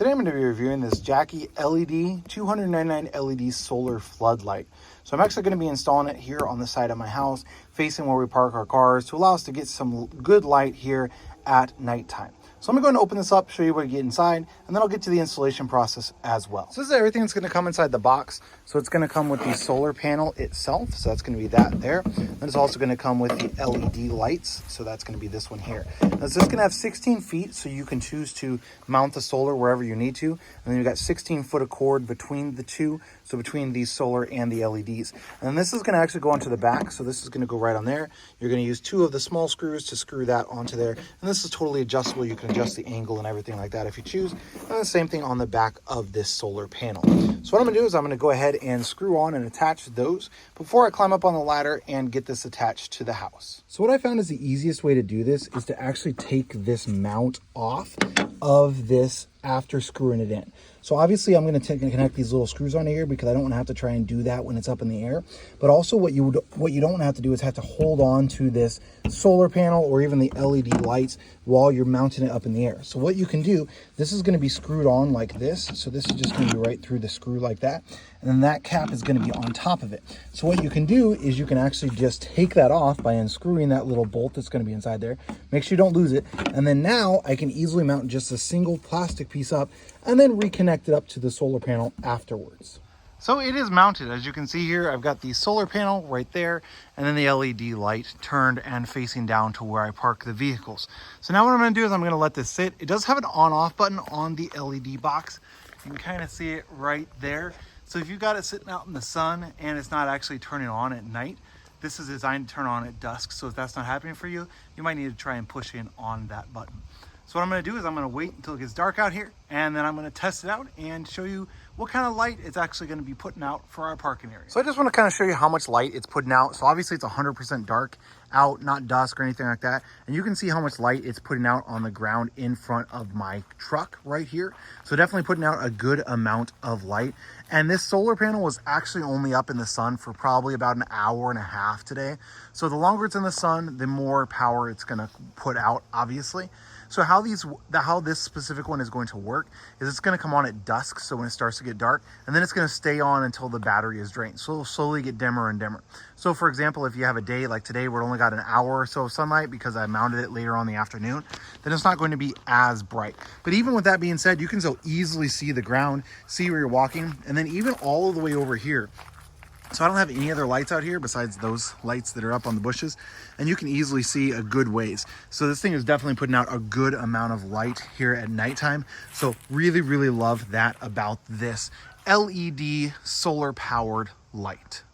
Today I'm going to be reviewing this JackyLED 299 LED solar floodlight. So I'm actually going to be installing it here on the side of my house, facing where we park our cars, to allow us to get some good light here at nighttime. So I'm going to open this up, show you what you get inside, and then I'll get to the installation process as well. So this is everything that's going to come inside the box. So it's going to come with the solar panel itself. So that's going to be that there. Then it's also going to come with the LED lights. So that's going to be this one here. Now this is going to have 16 feet, so you can choose to mount the solar wherever you need to. And then you've got 16 foot of cord between the two. So between the solar and the LEDs. And then this is going to actually go onto the back. So this is going to go right on there. You're going to use 2 of the small screws to screw that onto there. And this is totally adjustable. You can adjust the angle and everything like that if you choose. And the same thing on the back of this solar panel. So what I'm going to do is I'm going to go ahead and screw on and attach those before I climb up on the ladder and get this attached to the house. So what I found is the easiest way to do this is to actually take this mount off of this after screwing it in. So obviously I'm going to connect these little screws on here because I don't want to have to try and do that when it's up in the air. But also what you don't want to have to do is have to hold on to this solar panel or even the LED lights while you're mounting it up in the air. So what you can do, this is going to be screwed on like this. So this is just going to be right through the screw like that. And then that cap is going to be on top of it. So what you can do is you can actually just take that off by unscrewing that little bolt that's going to be inside there. Make sure you don't lose it. And then now I can easily mount just a single plastic piece up and then reconnect it up to the solar panel afterwards. So it is mounted. As you can see here, I've got the solar panel right there and then the LED light turned and facing down to where I park the vehicles. So now what I'm going to do is I'm going to let this sit. It does have an on-off button on the LED box. You can kind of see it right there. So if you've got it sitting out in the sun and it's not actually turning on at night, this is designed to turn on at dusk. So if that's not happening for you, you might need to try and push in on that button. So what I'm going to do is I'm going to wait until it gets dark out here, and then I'm going to test it out and show you what kind of light it's actually going to be putting out for our parking area. So I just want to kind of show you how much light it's putting out. So obviously it's 100% dark out, not dusk or anything like that. And you can see how much light it's putting out on the ground in front of my truck right here. So definitely putting out a good amount of light. And this solar panel was actually only up in the sun for probably about an hour and a half today. So the longer it's in the sun, the more power it's going to put out, obviously. So how this specific one is going to work is it's going to come on at dusk, so when it starts to get dark, and then it's going to stay on until the battery is drained. So it'll slowly get dimmer and dimmer. So for example, if you have a day like today where it only got an hour or so of sunlight because I mounted it later on in the afternoon, then it's not going to be as bright. But even with that being said, you can still easily see the ground, see where you're walking, and then even all of the way over here. So I don't have any other lights out here besides those lights that are up on the bushes, and you can easily see a good ways. So this thing is definitely putting out a good amount of light here at nighttime. So really, really love that about this LED solar powered light.